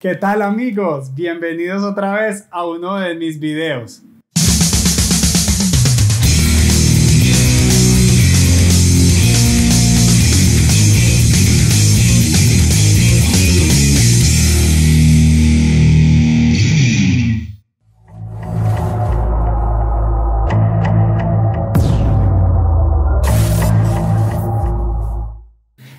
¿Qué tal amigos? Bienvenidos otra vez a uno de mis videos.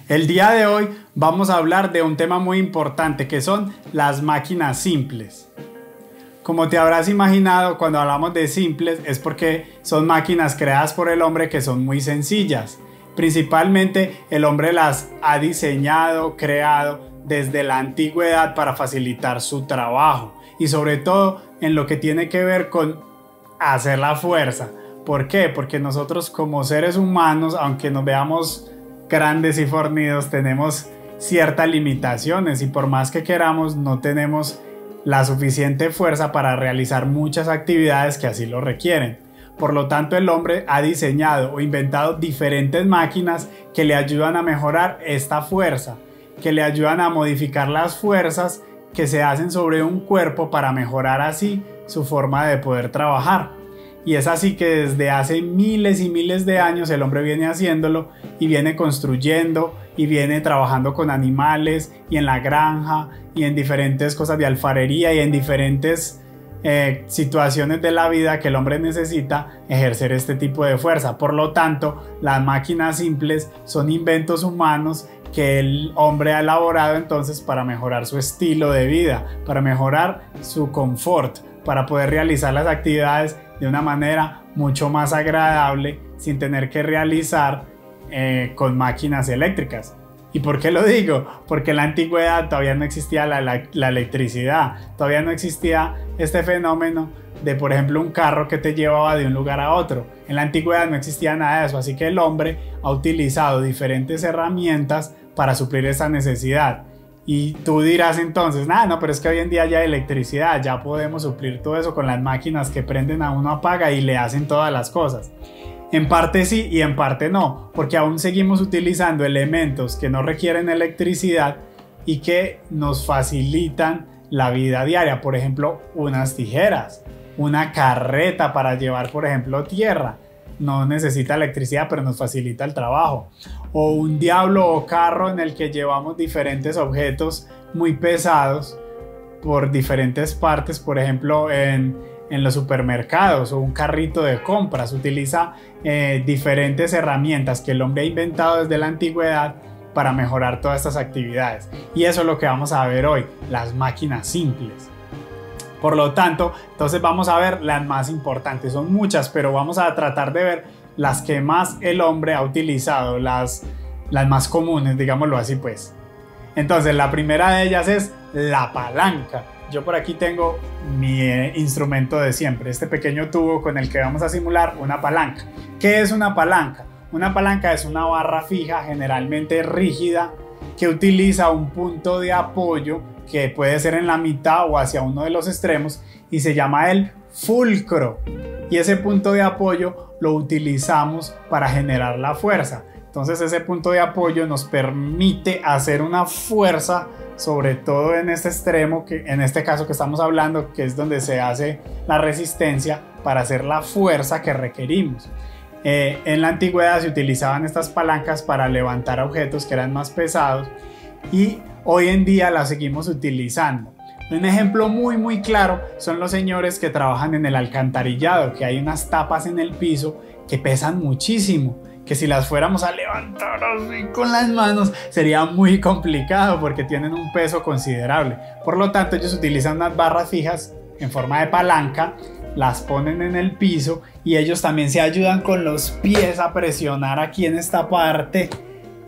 El día de hoy vamos a hablar de un tema muy importante que son las máquinas simples. Como te habrás imaginado, cuando hablamos de simples es porque son máquinas creadas por el hombre que son muy sencillas. Principalmente el hombre las ha diseñado, creado desde la antigüedad para facilitar su trabajo y sobre todo en lo que tiene que ver con hacer la fuerza. ¿Por qué? Porque nosotros como seres humanos, aunque nos veamos grandes y fornidos, tenemos ciertas limitaciones y por más que queramos no tenemos la suficiente fuerza para realizar muchas actividades que así lo requieren. Por lo tanto, el hombre ha diseñado o inventado diferentes máquinas que le ayudan a mejorar esta fuerza, que le ayudan a modificar las fuerzas que se hacen sobre un cuerpo para mejorar así su forma de poder trabajar. Y es así que desde hace miles y miles de años el hombre viene haciéndolo y viene construyendo y viene trabajando con animales y en la granja y en diferentes cosas de alfarería y en diferentes situaciones de la vida que el hombre necesita ejercer este tipo de fuerza. Por lo tanto, las máquinas simples son inventos humanos que el hombre ha elaborado entonces para mejorar su estilo de vida, para mejorar su confort, para poder realizar las actividades de una manera mucho más agradable sin tener que realizar con máquinas eléctricas. ¿Y por qué lo digo? Porque en la antigüedad todavía no existía la electricidad, todavía no existía este fenómeno de, por ejemplo, un carro que te llevaba de un lugar a otro. En la antigüedad no existía nada de eso, así que el hombre ha utilizado diferentes herramientas para suplir esa necesidad. Y tú dirás entonces, no, pero es que hoy en día ya hay electricidad, ya podemos suplir todo eso con las máquinas que prenden a uno, apaga y le hacen todas las cosas. En parte sí y en parte no, porque aún seguimos utilizando elementos que no requieren electricidad y que nos facilitan la vida diaria. Por ejemplo, unas tijeras, una carreta para llevar, por ejemplo, tierra. No necesita electricidad, pero nos facilita el trabajo. O un diablo o carro en el que llevamos diferentes objetos muy pesados por diferentes partes, por ejemplo en los supermercados, o un carrito de compras. Utiliza diferentes herramientas que el hombre ha inventado desde la antigüedad para mejorar todas estas actividades. Y eso es lo que vamos a ver hoy, las máquinas simples. Por lo tanto, entonces vamos a ver las más importantes. Son muchas, pero vamos a tratar de ver las que más el hombre ha utilizado, las más comunes, digámoslo así pues. Entonces, la primera de ellas es la palanca. Yo por aquí tengo mi instrumento de siempre, este pequeño tubo con el que vamos a simular una palanca. ¿Qué es una palanca? Una palanca es una barra fija, generalmente rígida, que utiliza un punto de apoyo que puede ser en la mitad o hacia uno de los extremos y se llama el fulcro, y ese punto de apoyo lo utilizamos para generar la fuerza. Entonces ese punto de apoyo nos permite hacer una fuerza, sobre todo en este extremo, que en este caso que estamos hablando, que es donde se hace la resistencia para hacer la fuerza que requerimos. En la antigüedad se utilizaban estas palancas para levantar objetos que eran más pesados y hoy en día las seguimos utilizando. Un ejemplo muy claro son los señores que trabajan en el alcantarillado, que hay unas tapas en el piso que pesan muchísimo, que si las fuéramos a levantar así con las manos sería muy complicado porque tienen un peso considerable. Por lo tanto, ellos utilizan unas barras fijas en forma de palanca, las ponen en el piso y ellos también se ayudan con los pies a presionar aquí en esta parte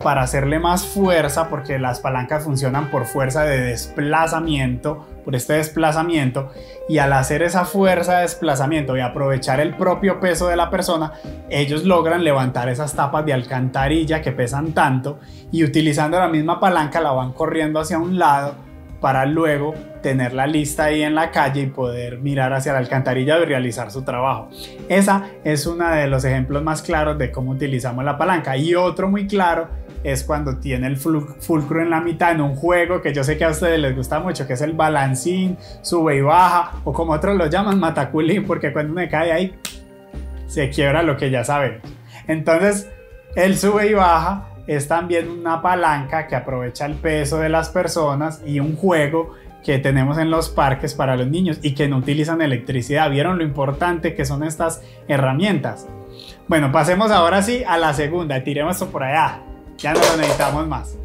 para hacerle más fuerza, porque las palancas funcionan por fuerza de desplazamiento, por este desplazamiento, y al hacer esa fuerza de desplazamiento y aprovechar el propio peso de la persona, ellos logran levantar esas tapas de alcantarilla que pesan tanto y utilizando la misma palanca la van corriendo hacia un lado para luego tenerla lista ahí en la calle y poder mirar hacia la alcantarilla y realizar su trabajo. Esa es uno de los ejemplos más claros de cómo utilizamos la palanca. Y otro muy claro es cuando tiene el fulcro en la mitad en un juego que yo sé que a ustedes les gusta mucho, que es el balancín, sube y baja, o como otros lo llaman, mataculín, porque cuando uno cae ahí se quiebra lo que ya sabemos. Entonces el sube y baja es también una palanca que aprovecha el peso de las personas y un juego que tenemos en los parques para los niños y que no utilizan electricidad. ¿Vieron lo importante que son estas herramientas? Bueno, pasemos ahora sí a la segunda, tiremos esto por allá, ya no lo necesitamos más.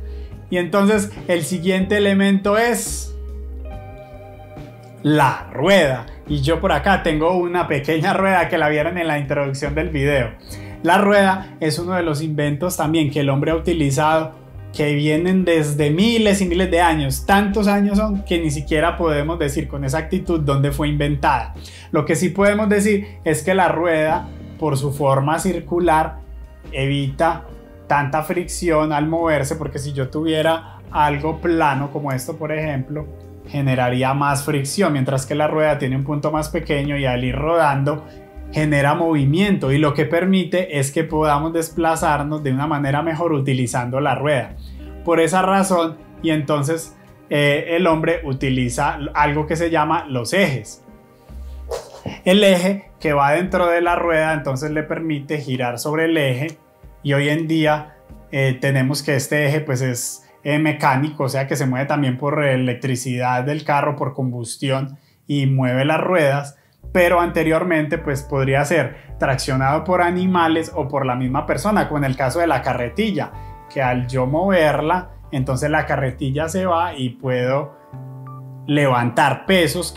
Y entonces el siguiente elemento es la rueda. Y yo por acá tengo una pequeña rueda que la vieron en la introducción del video. La rueda es uno de los inventos también que el hombre ha utilizado, que vienen desde miles y miles de años. Tantos años son que ni siquiera podemos decir con exactitud dónde fue inventada. Lo que sí podemos decir es que la rueda, por su forma circular, evita tanta fricción al moverse, porque si yo tuviera algo plano como esto, por ejemplo, generaría más fricción, mientras que la rueda tiene un punto más pequeño y al ir rodando genera movimiento, y lo que permite es que podamos desplazarnos de una manera mejor utilizando la rueda. Por esa razón, y entonces el hombre utiliza algo que se llama los ejes. El eje que va dentro de la rueda entonces le permite girar sobre el eje, y hoy en día tenemos que este eje pues es mecánico, o sea que se mueve también por electricidad del carro, por combustión, y mueve las ruedas. Pero anteriormente pues podría ser traccionado por animales o por la misma persona, como en el caso de la carretilla, que al yo moverla, entonces la carretilla se va y puedo levantar pesos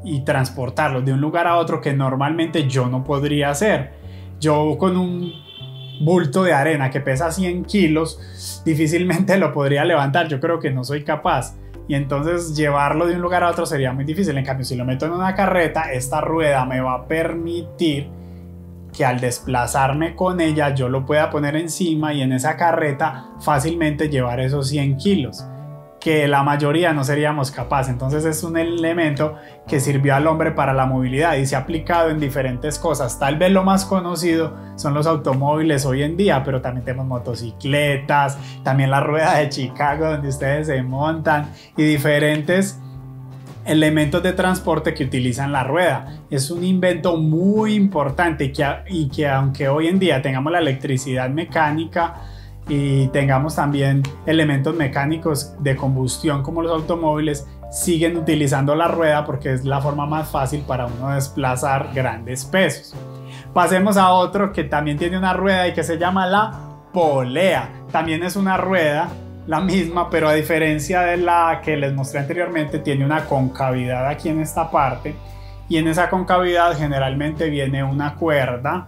y transportarlos de un lugar a otro que normalmente yo no podría hacer. Yo con un bulto de arena que pesa 100 kilos difícilmente lo podría levantar, yo creo que no soy capaz. Y entonces llevarlo de un lugar a otro sería muy difícil. En cambio, si lo meto en una carreta, esta rueda me va a permitir que al desplazarme con ella yo lo pueda poner encima y en esa carreta fácilmente llevar esos 100 kilos, que la mayoría no seríamos capaces. Entonces es un elemento que sirvió al hombre para la movilidad y se ha aplicado en diferentes cosas. Tal vez lo más conocido son los automóviles hoy en día, pero también tenemos motocicletas, también la rueda de Chicago donde ustedes se montan, y diferentes elementos de transporte que utilizan la rueda. Es un invento muy importante y que aunque hoy en día tengamos la electricidad mecánica y tengamos también elementos mecánicos de combustión como los automóviles, siguen utilizando la rueda porque es la forma más fácil para uno desplazar grandes pesos. Pasemos a otro que también tiene una rueda y que se llama la polea. También es una rueda, la misma, pero a diferencia de la que les mostré anteriormente, tiene una concavidad aquí en esta parte, y en esa concavidad generalmente viene una cuerda,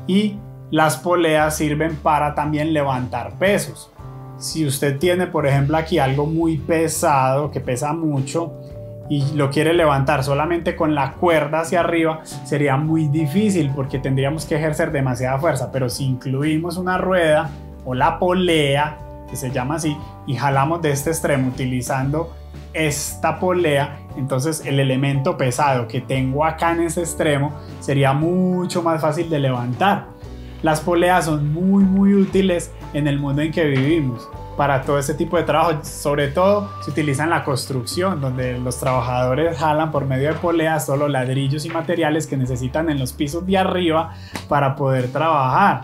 y las poleas sirven para también levantar pesos. Si usted tiene, por ejemplo, aquí algo muy pesado, que pesa mucho, y lo quiere levantar solamente con la cuerda hacia arriba, sería muy difícil porque tendríamos que ejercer demasiada fuerza. Pero si incluimos una rueda o la polea, que se llama así, y jalamos de este extremo utilizando esta polea, entonces el elemento pesado que tengo acá en este extremo sería mucho más fácil de levantar. Las poleas son muy útiles en el mundo en que vivimos para todo este tipo de trabajo. Sobre todo se utiliza en la construcción, donde los trabajadores jalan por medio de poleas todos los ladrillos y materiales que necesitan en los pisos de arriba para poder trabajar.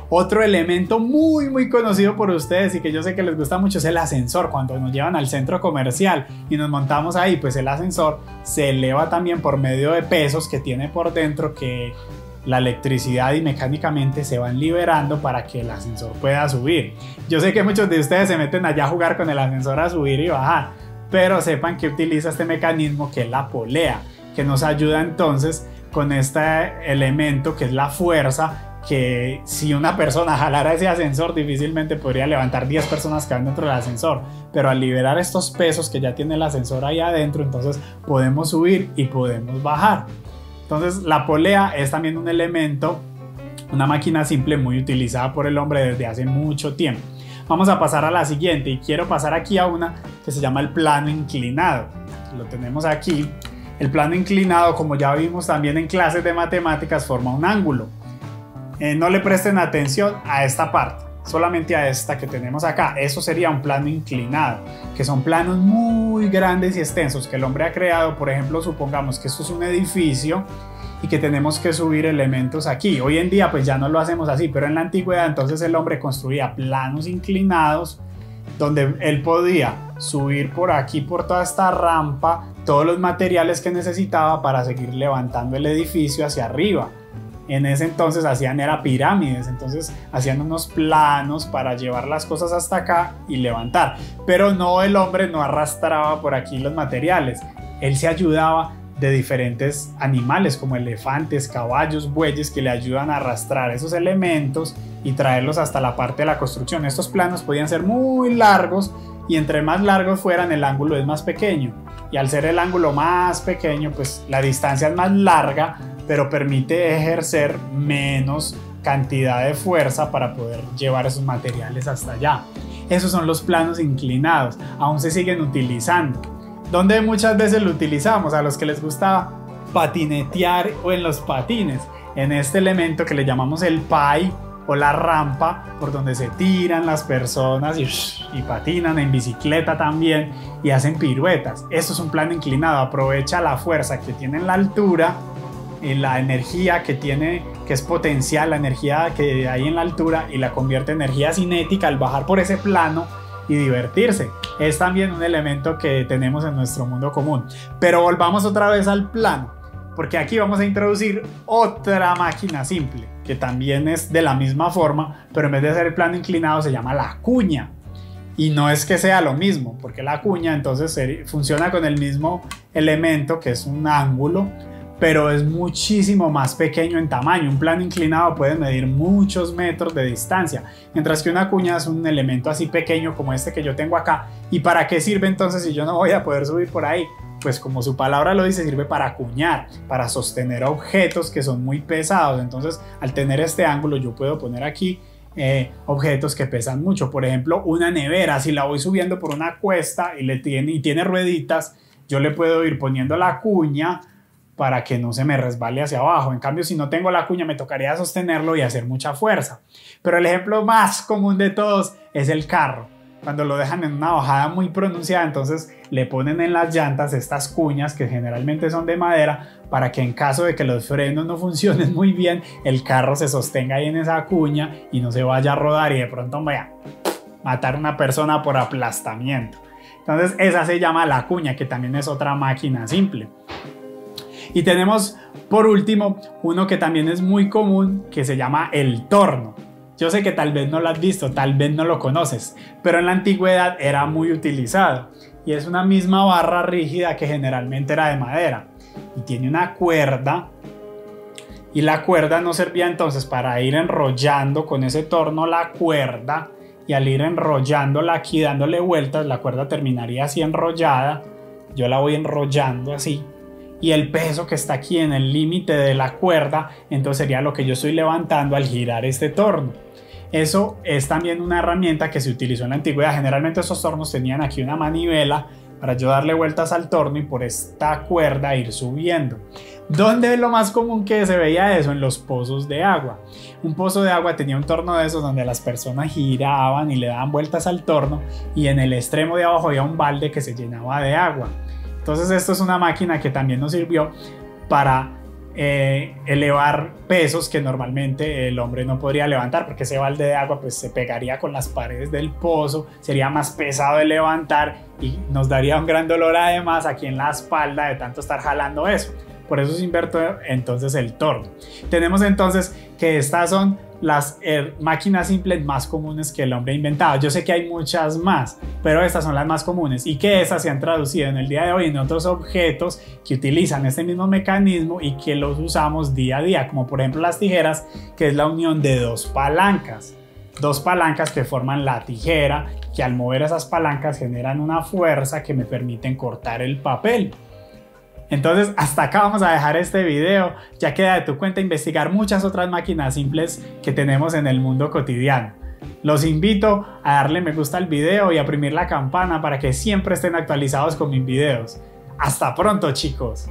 Otro elemento muy conocido por ustedes y que yo sé que les gusta mucho es el ascensor. Cuando nos llevan al centro comercial y nos montamos ahí, pues el ascensor se eleva también por medio de pesos que tiene por dentro, que la electricidad y mecánicamente se van liberando para que el ascensor pueda subir. Yo sé que muchos de ustedes se meten allá a jugar con el ascensor a subir y bajar, pero sepan que utiliza este mecanismo que es la polea, que nos ayuda entonces con este elemento que es la fuerza, que si una persona jalara ese ascensor difícilmente podría levantar 10 personas que van dentro del ascensor, pero al liberar estos pesos que ya tiene el ascensor ahí adentro, entonces podemos subir y podemos bajar. Entonces la polea es también un elemento, una máquina simple muy utilizada por el hombre desde hace mucho tiempo. Vamos a pasar a la siguiente y quiero pasar aquí a una que se llama el plano inclinado. Lo tenemos aquí. El plano inclinado, como ya vimos también en clases de matemáticas, forma un ángulo. No le presten atención a esta parte. solamente a esta que tenemos acá. Eso sería un plano inclinado, que son planos muy grandes y extensos que el hombre ha creado. Por ejemplo, supongamos que esto es un edificio y que tenemos que subir elementos aquí. Hoy en día pues ya no lo hacemos así, pero en la antigüedad entonces el hombre construía planos inclinados donde él podía subir por aquí, por toda esta rampa, todos los materiales que necesitaba para seguir levantando el edificio hacia arriba. En ese entonces hacían pirámides, entonces hacían unos planos para llevar las cosas hasta acá y levantar. Pero no, el hombre no arrastraba por aquí los materiales, él se ayudaba de diferentes animales como elefantes, caballos, bueyes que le ayudan a arrastrar esos elementos y traerlos hasta la parte de la construcción. Estos planos podían ser muy largos y entre más largos fueran el ángulo es más pequeño, y al ser el ángulo más pequeño pues la distancia es más larga, pero permite ejercer menos cantidad de fuerza para poder llevar esos materiales hasta allá. Esos son los planos inclinados, aún se siguen utilizando. Donde muchas veces lo utilizamos a los que les gusta patinetear o en los patines, en este elemento que le llamamos el pay o la rampa, por donde se tiran las personas y patinan en bicicleta también y hacen piruetas. Esto es un plano inclinado, aprovecha la fuerza que tiene en la altura y la energía que tiene, que es potencial, la energía que hay en la altura, y la convierte en energía cinética al bajar por ese plano y divertirse. Es también un elemento que tenemos en nuestro mundo común. Pero volvamos otra vez al plano, porque aquí vamos a introducir otra máquina simple que también es de la misma forma, pero en vez de ser el plano inclinado se llama la cuña. Y no es que sea lo mismo, porque la cuña entonces funciona con el mismo elemento, que es un ángulo, pero es muchísimo más pequeño en tamaño. Un plano inclinado puede medir muchos metros de distancia, mientras que una cuña es un elemento así pequeño como este que yo tengo acá. ¿Y para qué sirve entonces si yo no voy a poder subir por ahí? Pues como su palabra lo dice, sirve para acuñar, para sostener objetos que son muy pesados. Entonces, al tener este ángulo yo puedo poner aquí objetos que pesan mucho. Por ejemplo, una nevera, si la voy subiendo por una cuesta y tiene rueditas, yo le puedo ir poniendo la cuña para que no se me resbale hacia abajo. En cambio, si no tengo la cuña, me tocaría sostenerlo y hacer mucha fuerza. Pero el ejemplo más común de todos es el carro. Cuando lo dejan en una bajada muy pronunciada, entonces le ponen en las llantas estas cuñas que generalmente son de madera, para que en caso de que los frenos no funcionen muy bien, el carro se sostenga ahí en esa cuña y no se vaya a rodar y de pronto vaya a matar a una persona por aplastamiento. Entonces esa se llama la cuña, que también es otra máquina simple. Y tenemos por último uno que también es muy común, que se llama el torno. Yo sé que tal vez no lo has visto, tal vez no lo conoces, pero en la antigüedad era muy utilizado, y es una misma barra rígida que generalmente era de madera y tiene una cuerda, y la cuerda nos servía entonces para ir enrollando con ese torno la cuerda, y al ir enrollándola aquí, dándole vueltas, la cuerda terminaría así enrollada. Yo la voy enrollando así, y el peso que está aquí en el límite de la cuerda entonces sería lo que yo estoy levantando al girar este torno. Eso es también una herramienta que se utilizó en la antigüedad. Generalmente estos tornos tenían aquí una manivela para yo darle vueltas al torno y por esta cuerda ir subiendo. ¿Dónde es lo más común que se veía eso? En los pozos de agua. Un pozo de agua tenía un torno de esos donde las personas giraban y le daban vueltas al torno, y en el extremo de abajo había un balde que se llenaba de agua. Entonces esto es una máquina que también nos sirvió para elevar pesos que normalmente el hombre no podría levantar, porque ese balde de agua pues se pegaría con las paredes del pozo, sería más pesado de levantar y nos daría un gran dolor además aquí en la espalda de tanto estar jalando eso. Por eso se inventó entonces el torno. Tenemos entonces que estas son las máquinas simples más comunes que el hombre ha inventado. Yo sé que hay muchas más, pero estas son las más comunes, y que estas se han traducido en el día de hoy en otros objetos que utilizan este mismo mecanismo y que los usamos día a día, como por ejemplo las tijeras, que es la unión de dos palancas que forman la tijera, que al mover esas palancas generan una fuerza que me permiten cortar el papel. Entonces hasta acá vamos a dejar este video. Ya queda de tu cuenta investigar muchas otras máquinas simples que tenemos en el mundo cotidiano. Los invito a darle me gusta al video y a oprimir la campana para que siempre estén actualizados con mis videos. Hasta pronto, chicos.